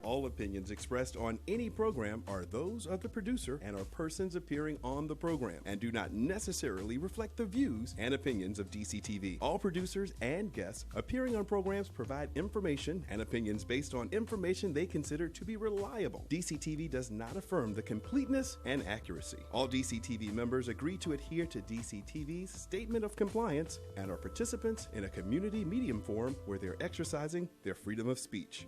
All opinions expressed on any program are those of the producer and or persons appearing on the program and do not necessarily reflect the views and opinions of DCTV. All producers and guests appearing on programs provide information and opinions based on information they consider to be reliable. DCTV does not affirm the completeness and accuracy. All DCTV members agree to adhere to DCTV's statement of compliance and are participants in a community medium forum where they're exercising their freedom of speech.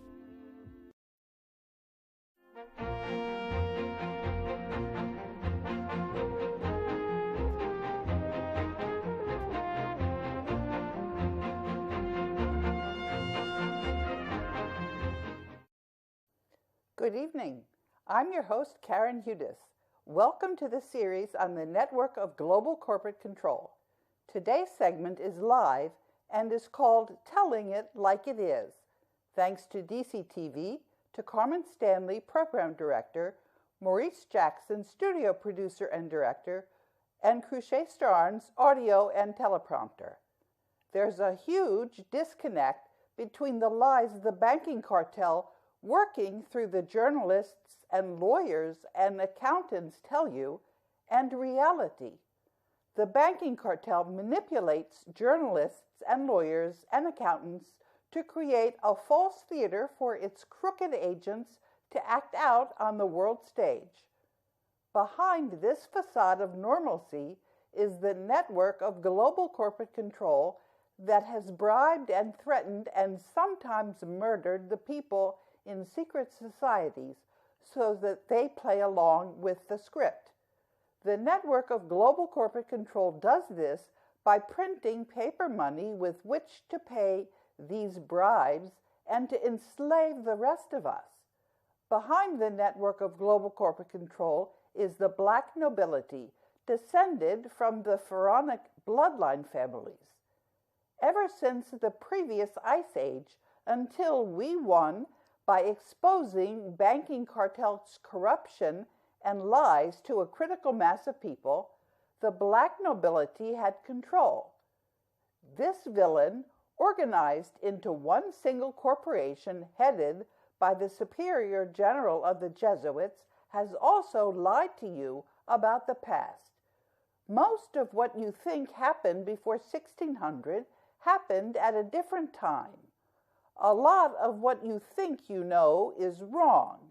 Good evening. I'm your host, Karen Hudis. Welcome to the series on the network of global corporate control. Today's segment is live and is called Telling It Like It Is, thanks to DCTV, to Carmen Stanley, Program Director, Maurice Jackson, Studio Producer and Director, and Cruchet Starnes, Audio and Teleprompter. There's a huge disconnect between the lies the banking cartel working through the journalists and lawyers and accountants tell you, and reality. The banking cartel manipulates journalists and lawyers and accountants to create a false theater for its crooked agents to act out on the world stage. Behind this facade of normalcy is the network of global corporate control that has bribed and threatened and sometimes murdered the people in secret societies so that they play along with the script. The network of global corporate control does this by printing paper money with which to pay these bribes and to enslave the rest of us. Behind the network of global corporate control is the Black Nobility, descended from the Pharaonic bloodline families. Ever since the previous Ice Age, until we won by exposing banking cartel's corruption and lies to a critical mass of people, the Black Nobility had control. This villain, organized into one single corporation headed by the Superior General of the Jesuits, has also lied to you about the past. Most of what you think happened before 1600 happened at a different time. A lot of what you think you know is wrong.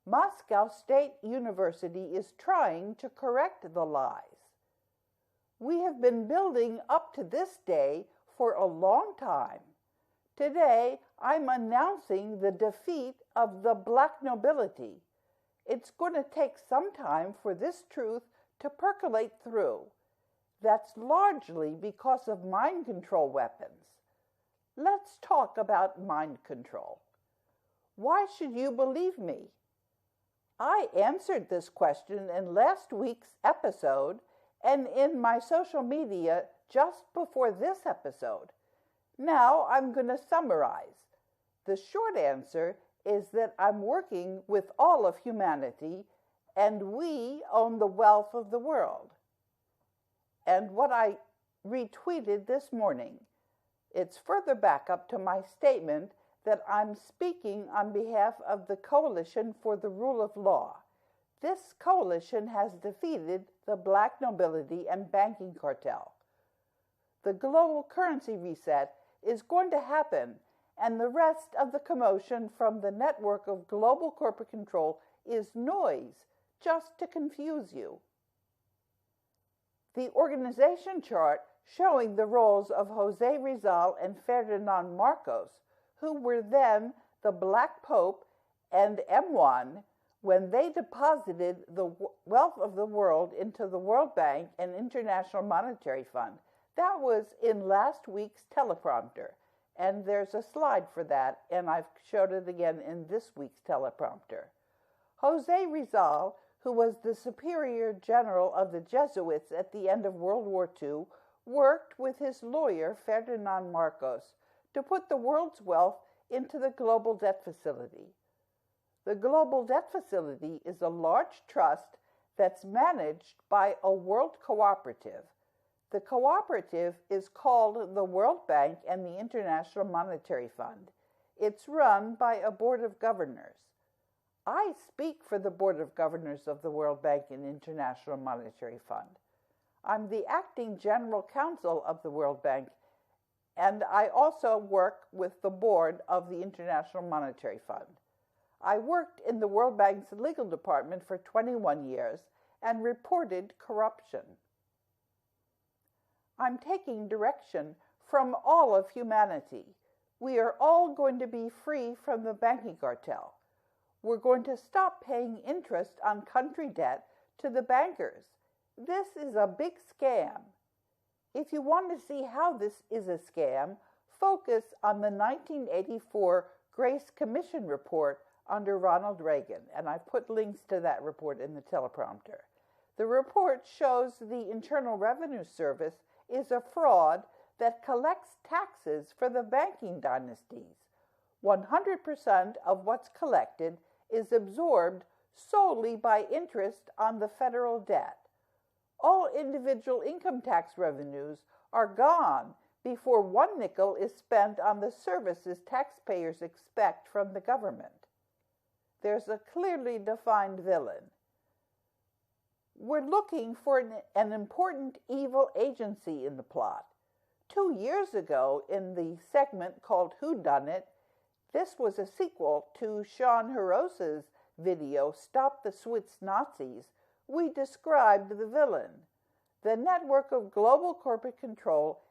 Moscow State University is trying to correct the lies. We have been building up to this day for a long time. Today, I'm announcing the defeat of the Black Nobility. It's going to take some time for this truth to percolate through. That's largely because of mind control weapons. Let's talk about mind control. Why should you believe me? I answered this question in last week's episode and in my social media just before this episode. Now I'm going to summarize. The short answer is that I'm working with all of humanity and we own the wealth of the world. And what I retweeted this morning, it's further back up to my statement that I'm speaking on behalf of the Coalition for the Rule of Law. This coalition has defeated the Black Nobility and Banking Cartel. The global currency reset is going to happen, and the rest of the commotion from the network of global corporate control is noise, just to confuse you. The organization chart showing the roles of Jose Rizal and Ferdinand Marcos, who were then the Black Pope and M1 when they deposited the wealth of the world into the World Bank and International Monetary Fund. That was in last week's teleprompter, and there's a slide for that, and I've showed it again in this week's teleprompter. Jose Rizal, who was the Superior General of the Jesuits at the end of World War II, worked with his lawyer, Ferdinand Marcos, to put the world's wealth into the Global Debt Facility. The Global Debt Facility is a large trust that's managed by a world cooperative. The cooperative is called the World Bank and the International Monetary Fund. It's run by a board of governors. I speak for the board of governors of the World Bank and International Monetary Fund. I'm the acting general counsel of the World Bank, and I also work with the board of the International Monetary Fund. I worked in the World Bank's legal department for 21 years and reported corruption. I'm taking direction from all of humanity. We are all going to be free from the banking cartel. We're going to stop paying interest on country debt to the bankers. This is a big scam. If you want to see how this is a scam, focus on the 1984 Grace Commission report under Ronald Reagan, and I've put links to that report in the teleprompter. The report shows the Internal Revenue Service is a fraud that collects taxes for the banking dynasties. 100% of what's collected is absorbed solely by interest on the federal debt. All individual income tax revenues are gone before one nickel is spent on the services taxpayers expect from the government. There's a clearly defined villain. We're looking for an important evil agency in the plot. 2 years ago, in the segment called Whodunit, this was a sequel to Sean Haros's video, Stop the Swiss Nazis. We described the villain. The network of global corporate control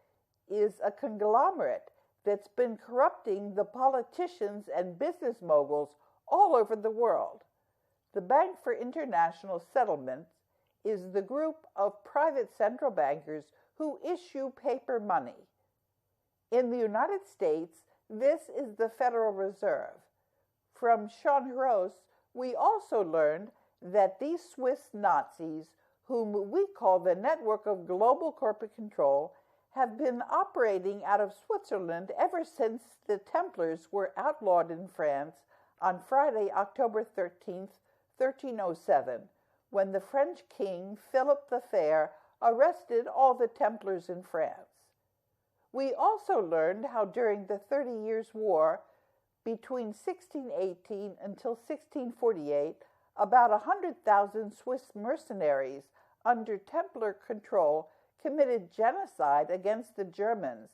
is a conglomerate that's been corrupting the politicians and business moguls all over the world. The Bank for International Settlements is the group of private central bankers who issue paper money. In the United States, this is the Federal Reserve. From Sean Haros, we also learned that these Swiss Nazis, whom we call the Network of Global Corporate Control, have been operating out of Switzerland ever since the Templars were outlawed in France on Friday, October 13th, 1307, when the French king, Philip the Fair, arrested all the Templars in France. We also learned how during the 30 Years' War, between 1618 until 1648, about 100,000 Swiss mercenaries under Templar control committed genocide against the Germans,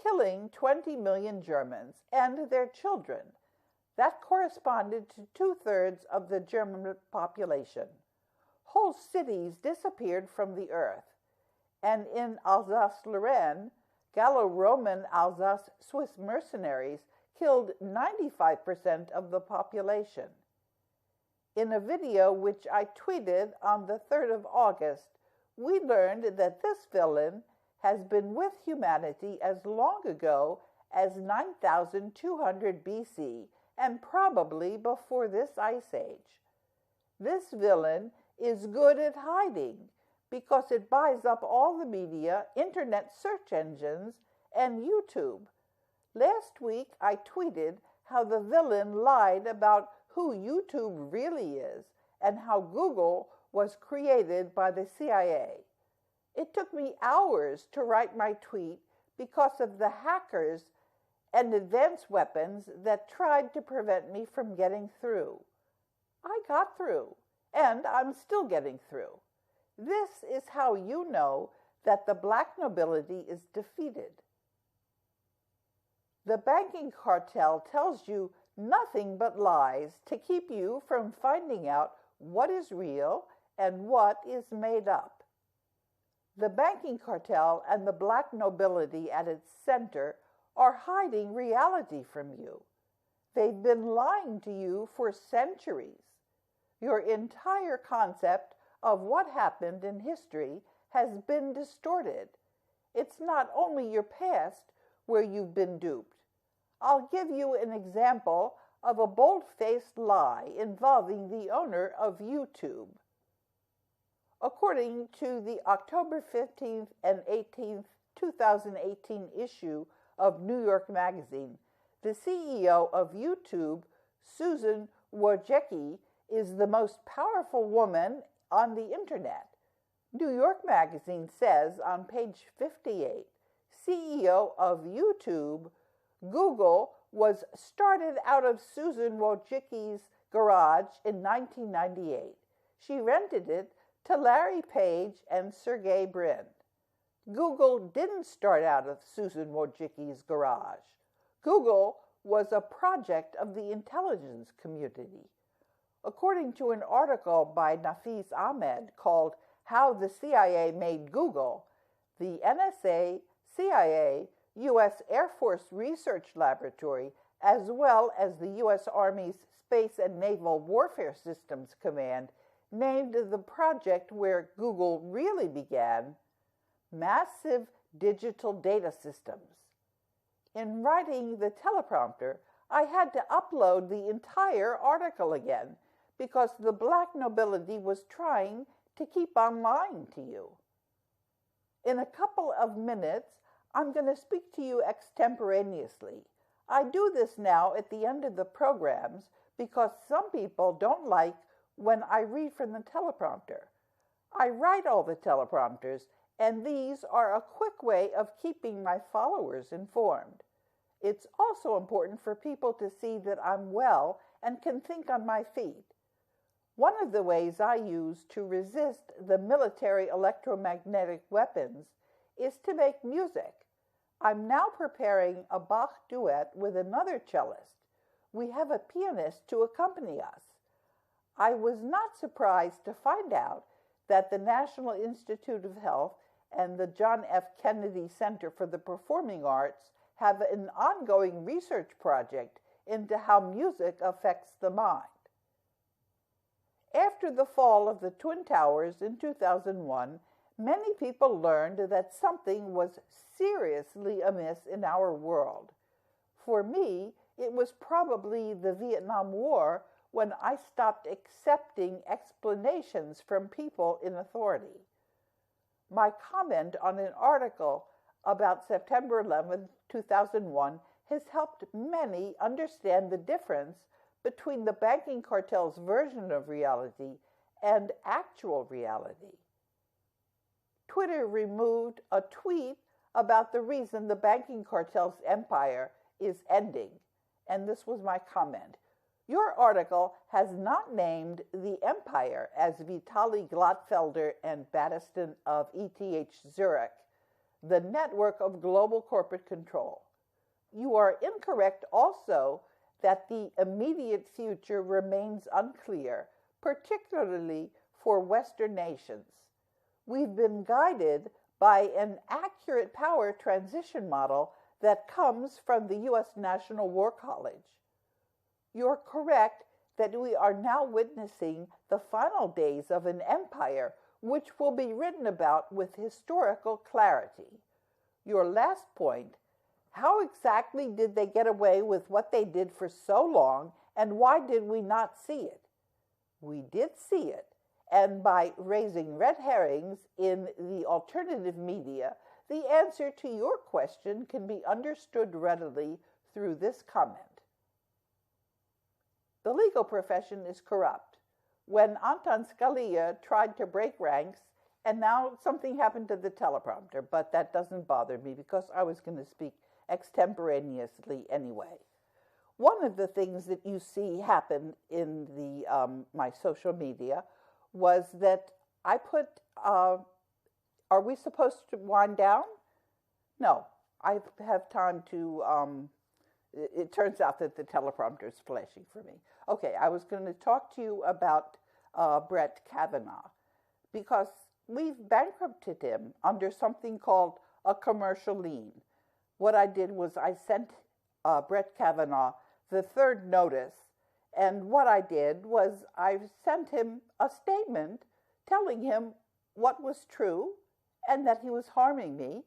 killing 20 million Germans and their children. That corresponded to 2/3 of the German population. Whole cities disappeared from the earth. And in Alsace-Lorraine, Gallo-Roman Alsace Swiss mercenaries killed 95% of the population. In a video which I tweeted on the 3rd of August, we learned that this villain has been with humanity as long ago as 9,200 BC and probably before this ice age. This villain is good at hiding because it buys up all the media, internet search engines, and YouTube. Last week, I tweeted how the villain lied about who YouTube really is and how Google was created by the CIA. It took me hours to write my tweet because of the hackers and advanced weapons that tried to prevent me from getting through. I got through, and I'm still getting through. This is how you know that the Black Nobility is defeated. The banking cartel tells you nothing but lies to keep you from finding out what is real and what is made up. The banking cartel and the Black Nobility at its center are hiding reality from you. They've been lying to you for centuries. Your entire concept of what happened in history has been distorted. It's not only your past where you've been duped. I'll give you an example of a bold-faced lie involving the owner of YouTube. According to the October 15th and 18th, 2018 issue of New York Magazine, the CEO of YouTube, Susan Wojcicki, is the most powerful woman on the internet. New York Magazine says on page 58, CEO of YouTube, Google was started out of Susan Wojcicki's garage in 1998. She rented it to Larry Page and Sergey Brin. Google didn't start out of Susan Wojcicki's garage. Google was a project of the intelligence community. According to an article by Nafis Ahmed called How the CIA Made Google, the NSA, CIA, U.S. Air Force Research Laboratory, as well as the U.S. Army's Space and Naval Warfare Systems Command, named the project where Google really began Massive Digital Data Systems. In writing the teleprompter, I had to upload the entire article again because the Black Nobility was trying to keep on lying to you. In a couple of minutes, I'm going to speak to you extemporaneously. I do this now at the end of the programs because some people don't like when I read from the teleprompter. I write all the teleprompters, and these are a quick way of keeping my followers informed. It's also important for people to see that I'm well and can think on my feet. One of the ways I use to resist the military electromagnetic weapons is to make music. I'm now preparing a Bach duet with another cellist. We have a pianist to accompany us. I was not surprised to find out that the National Institute of Health and the John F. Kennedy Center for the Performing Arts have an ongoing research project into how music affects the mind. After the fall of the Twin Towers in 2001, many people learned that something was seriously amiss in our world. For me, it was probably the Vietnam War when I stopped accepting explanations from people in authority. My comment on an article about September 11, 2001 has helped many understand the difference between the banking cartel's version of reality and actual reality. Twitter removed a tweet about the reason the banking cartel's empire is ending, and this was my comment. Your article has not named the empire as Vitaly Glatfelder and Battiston of ETH Zurich, the network of global corporate control. You are incorrect also that the immediate future remains unclear, particularly for Western nations. We've been guided by an accurate power transition model that comes from the U.S. National War College. You're correct that we are now witnessing the final days of an empire which will be written about with historical clarity. Your last point, how exactly did they get away with what they did for so long, and why did we not see it? We did see it, and by raising red herrings in the alternative media, the answer to your question can be understood readily through this comment. The legal profession is corrupt. When Anton Scalia tried to break ranks, and now something happened to the teleprompter, but that doesn't bother me because I was going to speak extemporaneously anyway. One of the things that you see happen in the my social media was that I put, are we supposed to wind down? No, I have time to, it turns out that the teleprompter is flashing for me. Okay, I was going to talk to you about Brett Kavanaugh because we've bankrupted him under something called a commercial lien. What I did was I sent Brett Kavanaugh the third notice, and what I did was I sent him a statement telling him what was true and that he was harming me,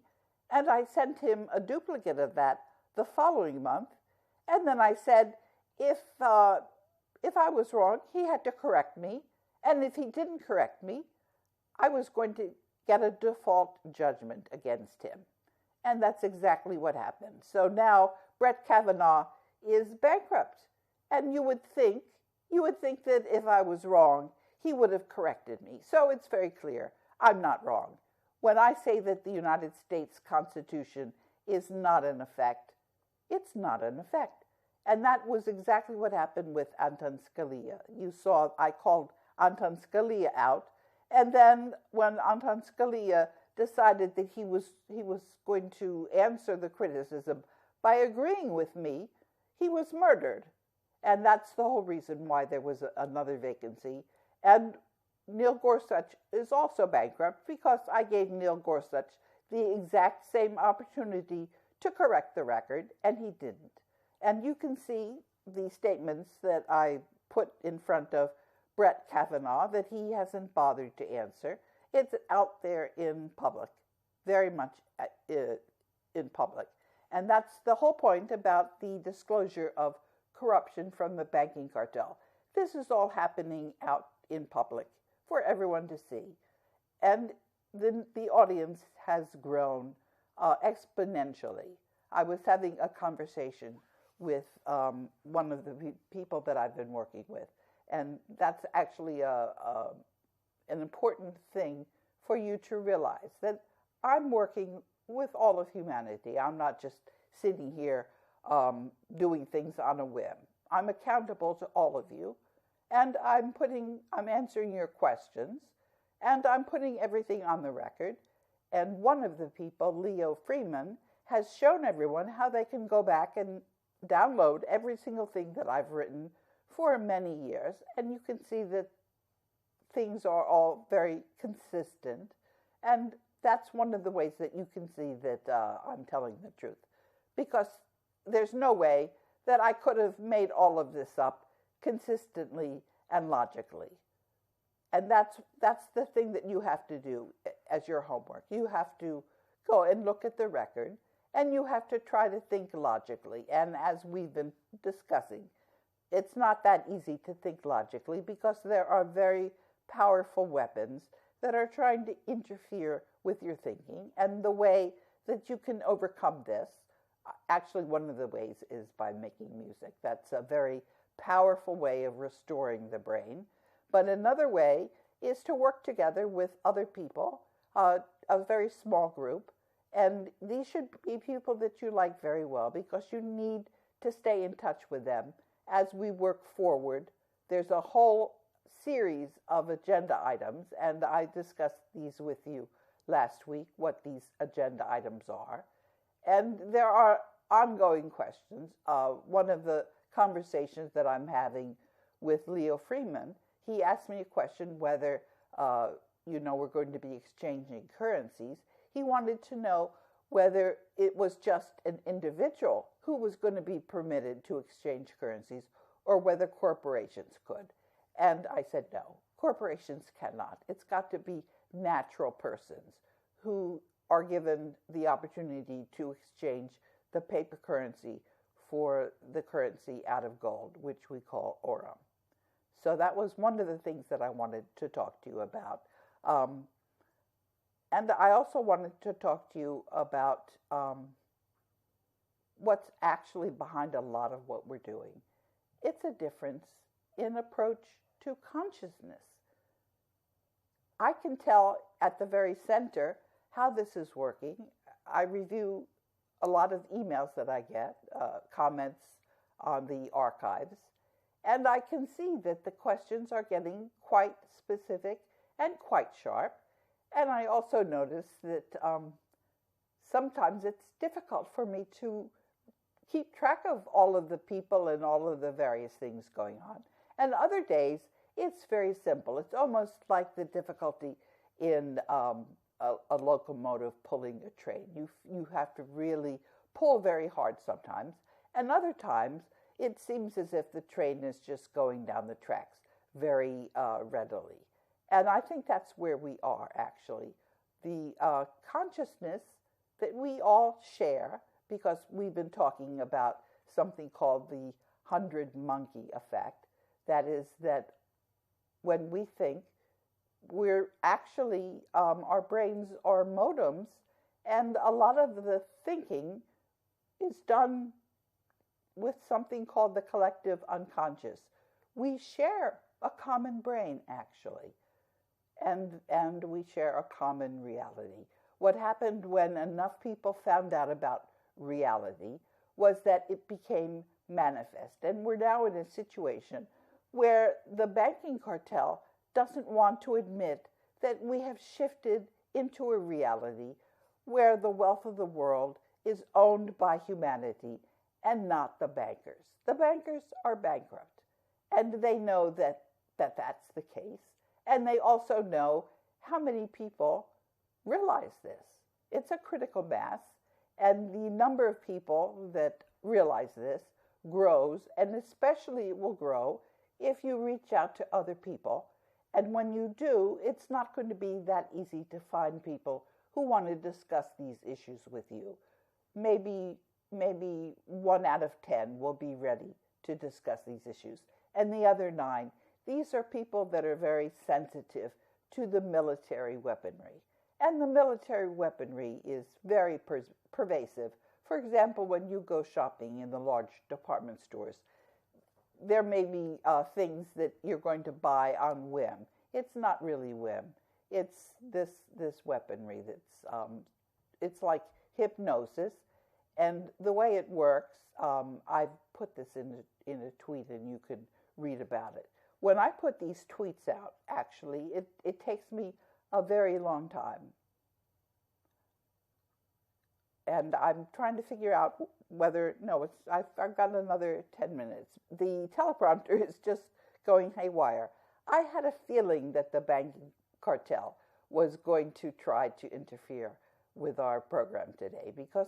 and I sent him a duplicate of that the following month, and then I said if I was wrong, he had to correct me, and if he didn't correct me, I was going to get a default judgment against him. And that's exactly what happened. So now Brett Kavanaugh is bankrupt. And you would think that if I was wrong, he would have corrected me. So it's very clear, I'm not wrong. When I say that the United States Constitution is not in effect, it's not in effect. And that was exactly what happened with Anton Scalia. You saw I called Anton Scalia out, and then when Anton Scalia decided that he was going to answer the criticism by agreeing with me, he was murdered. And that's the whole reason why there was another vacancy. And Neil Gorsuch is also bankrupt because I gave Neil Gorsuch the exact same opportunity to correct the record, and he didn't. And you can see the statements that I put in front of Brett Kavanaugh that he hasn't bothered to answer. It's out there in public, very much in public. And that's the whole point about the disclosure of corruption from the banking cartel. This is all happening out in public for everyone to see. And the audience has grown exponentially. I was having a conversation with one of the people that I've been working with, and that's actually an important thing for you to realize, that I'm working with all of humanity. I'm not just sitting here doing things on a whim. I'm accountable to all of you, and I'm answering your questions, and I'm putting everything on the record. And one of the people, Leo Freeman, has shown everyone how they can go back and download every single thing that I've written for many years, and you can see that things are all very consistent. And that's one of the ways that you can see that I'm telling the truth, because there's no way that I could have made all of this up consistently and logically. And that's the thing that you have to do as your homework. You have to go and look at the record, and you have to try to think logically. And as we've been discussing, it's not that easy to think logically because there are very powerful weapons that are trying to interfere with your thinking. And the way that you can overcome this, actually one of the ways is by making music. That's a very powerful way of restoring the brain. But another way is to work together with other people, a very small group. And these should be people that you like very well, because you need to stay in touch with them as we work forward. There's a whole series of agenda items, and I discussed these with you last week, what these agenda items are. And there are ongoing questions. One of the conversations that I'm having with Leo Freeman, he asked me a question whether, we're going to be exchanging currencies. He wanted to know whether it was just an individual who was going to be permitted to exchange currencies, or whether corporations could. And I said, no, corporations cannot. It's got to be natural persons who are given the opportunity to exchange the paper currency for the currency out of gold, which we call aurum. So that was one of the things that I wanted to talk to you about. And I also wanted to talk to you about what's actually behind a lot of what we're doing. It's a difference in approach to consciousness. I can tell at the very center how this is working. I review a lot of emails that I get, comments on the archives, and I can see that the questions are getting quite specific and quite sharp. And I also notice that sometimes it's difficult for me to keep track of all of the people and all of the various things going on. And other days, it's very simple. It's almost like the difficulty in a locomotive pulling a train. You have to really pull very hard sometimes. And other times, it seems as if the train is just going down the tracks very readily. And I think that's where we are, actually. The consciousness that we all share, because we've been talking about something called the 100-monkey effect. That is that when we think, we're actually, our brains are modems, and a lot of the thinking is done with something called the collective unconscious. We share a common brain, actually. And we share a common reality. What happened when enough people found out about reality was that it became manifest. And we're now in a situation where the banking cartel doesn't want to admit that we have shifted into a reality where the wealth of the world is owned by humanity and not the bankers. The bankers are bankrupt, and they know that that's the case. And they also know how many people realize this. It's a critical mass, and the number of people that realize this grows, and especially it will grow if you reach out to other people. And when you do, it's not going to be that easy to find people who want to discuss these issues with you. Maybe 1 out of 10 will be ready to discuss these issues. And the other 9, these are people that are very sensitive to the military weaponry. And the military weaponry is very pervasive. For example, when you go shopping in the large department stores, there may be things that you're going to buy on whim. It's not really whim. It's this weaponry that's it's like hypnosis, and the way it works, I've put this in a tweet, and you can read about it. When I put these tweets out, actually, it takes me a very long time, and I'm trying to figure out whether I've got another 10 minutes. The teleprompter is just going haywire. I had a feeling that the banking cartel was going to try to interfere with our program today because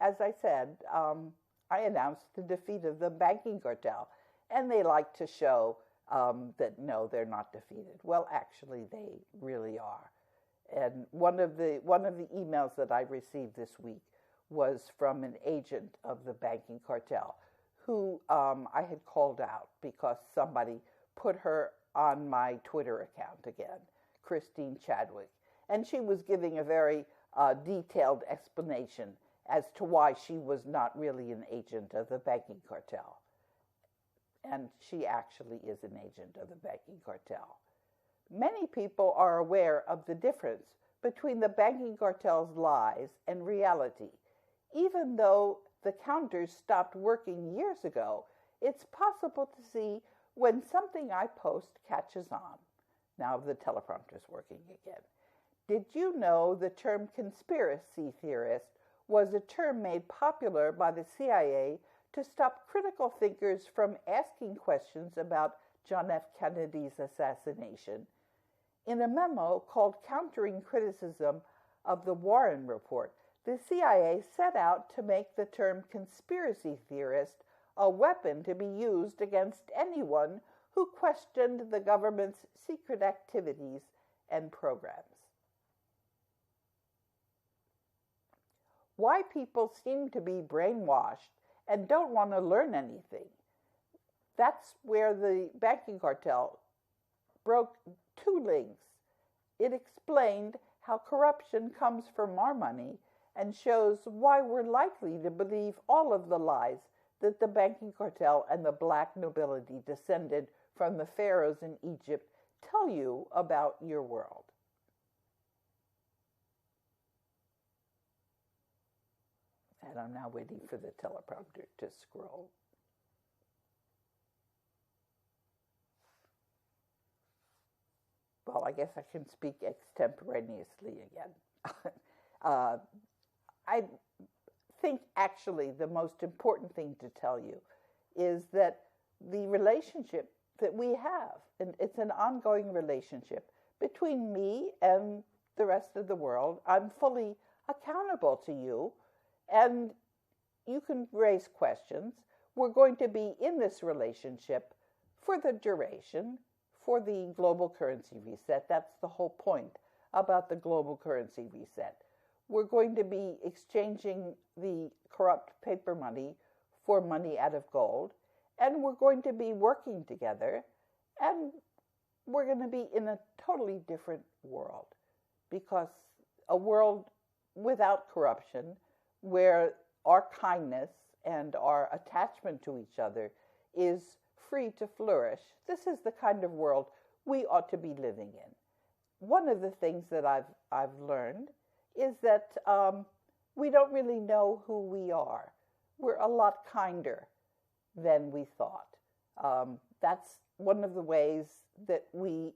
as I said, I announced the defeat of the banking cartel, and they like to show that no, they're not defeated. Well, actually, they really are. And one of the emails that I received this week was from an agent of the banking cartel who I had called out because somebody put her on my Twitter account again, Christine Chadwick. And she was giving a very detailed explanation as to why she was not really an agent of the banking cartel. And she actually is an agent of the banking cartel. Many people are aware of the difference between the banking cartel's lies and reality. Even though the counters stopped working years ago, it's possible to see when something I post catches on. Now the teleprompter is working again. Did you know the term conspiracy theorist was a term made popular by the CIA to stop critical thinkers from asking questions about John F. Kennedy's assassination? In a memo called Countering Criticism of the Warren Report, the CIA set out to make the term conspiracy theorist a weapon to be used against anyone who questioned the government's secret activities and programs. Why people seem to be brainwashed and don't want to learn anything. That's where the banking cartel broke 2 links. It explained how corruption comes from our money and shows why we're likely to believe all of the lies that the banking cartel and the Black Nobility descended from the pharaohs in Egypt tell you about your world. And I'm now waiting for the teleprompter to scroll. Well, I guess I can speak extemporaneously again. I think actually the most important thing to tell you is that the relationship that we have, and it's an ongoing relationship between me and the rest of the world. I'm fully accountable to you, and you can raise questions. We're going to be in this relationship for the duration, for the global currency reset. That's the whole point about the global currency reset. We're going to be exchanging the corrupt paper money for money out of gold, and we're going to be working together, and we're going to be in a totally different world, because a world without corruption, where our kindness and our attachment to each other is free to flourish. This is the kind of world we ought to be living in. One of the things that I've learned is that we don't really know who we are. We're a lot kinder than we thought. That's one of the ways that we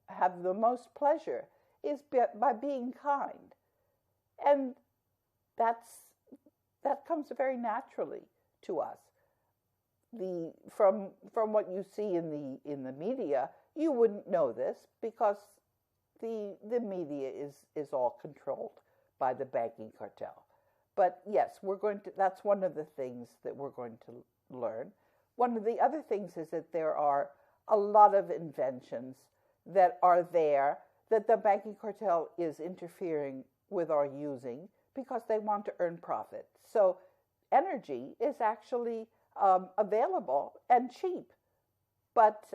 have the most pleasure is by being kind. And that comes very naturally to us. From what you see in the media, you wouldn't know this because the media is all controlled by the banking cartel. But yes, that's one of the things that we're going to learn. One of the other things is that there are a lot of inventions that are there that the banking cartel is interfering with or using because they want to earn profit. So energy is actually available and cheap, but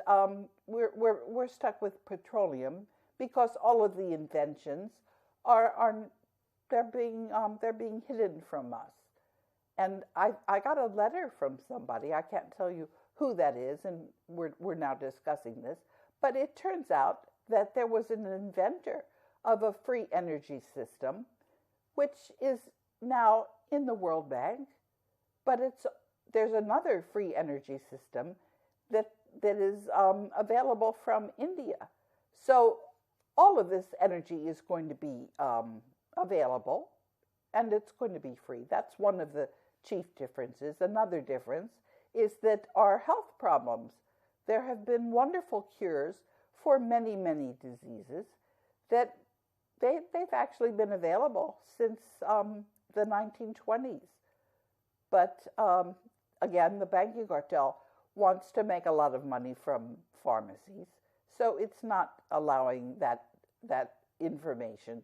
we're stuck with petroleum because all of the inventions they're being hidden from us. And I got a letter from somebody. I can't tell you who that is, and we're now discussing this. But it turns out that there was an inventor of a free energy system, which is now in the World Bank. But there's another free energy system that is available from India. So all of this energy is going to be available, and it's going to be free. That's one of the chief differences. Another difference is that our health problems, there have been wonderful cures for many, many diseases that they've actually been available since the 1920s. But again, the banking cartel wants to make a lot of money from pharmacies, so it's not allowing that information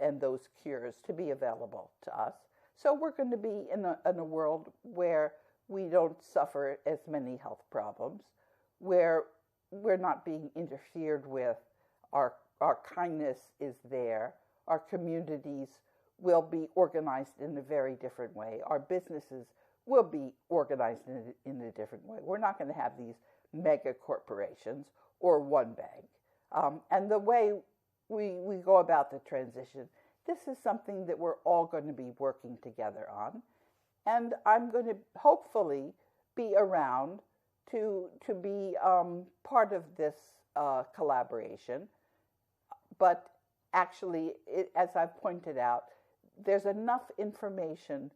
and those cures to be available to us. So we're going to be in a world where we don't suffer as many health problems, where we're not being interfered with, our kindness is there, our communities will be organized in a very different way, our businesses will be organized in a different way. We're not going to have these mega corporations or one bank. And the way we go about the transition, this is something that we're all going to be working together on. And I'm going to hopefully be around to be part of this collaboration. But actually, as I've pointed out, there's enough information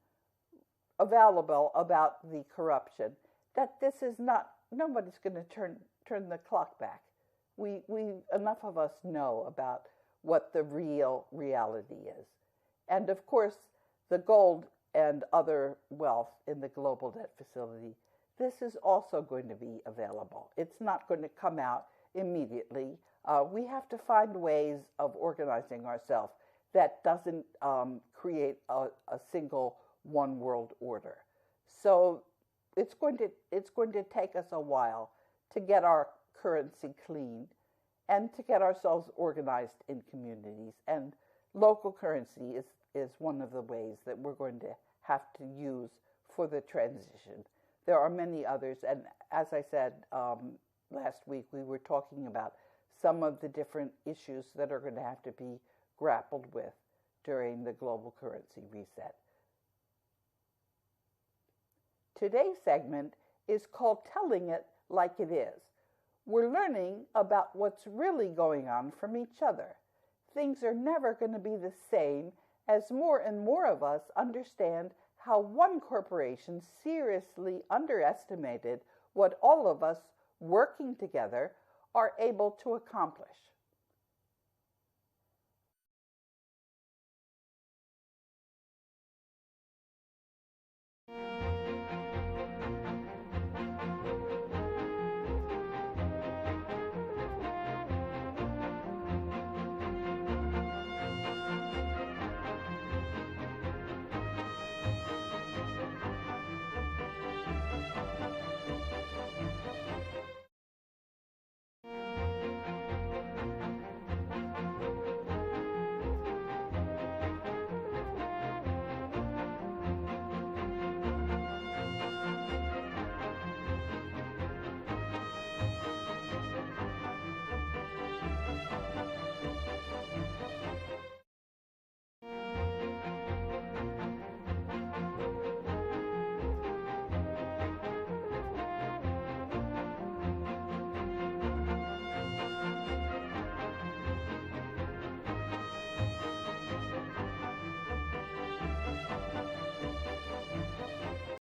available about the corruption that this is not, nobody's going to turn the clock back. We enough of us know about what the real reality is. And of course, the gold and other wealth in the global debt facility, this is also going to be available. It's not going to come out immediately. We have to find ways of organizing ourselves that doesn't create a single one world order. So it's going to take us a while to get our currency clean and to get ourselves organized in communities. And local currency is one of the ways that we're going to have to use for the transition. There are many others, and as I said last week, we were talking about some of the different issues that are going to have to be grappled with during the global currency reset. Today's segment is called Telling It Like It Is. We're learning about what's really going on from each other. Things are never going to be the same as more and more of us understand how one corporation seriously underestimated what all of us working together are able to accomplish.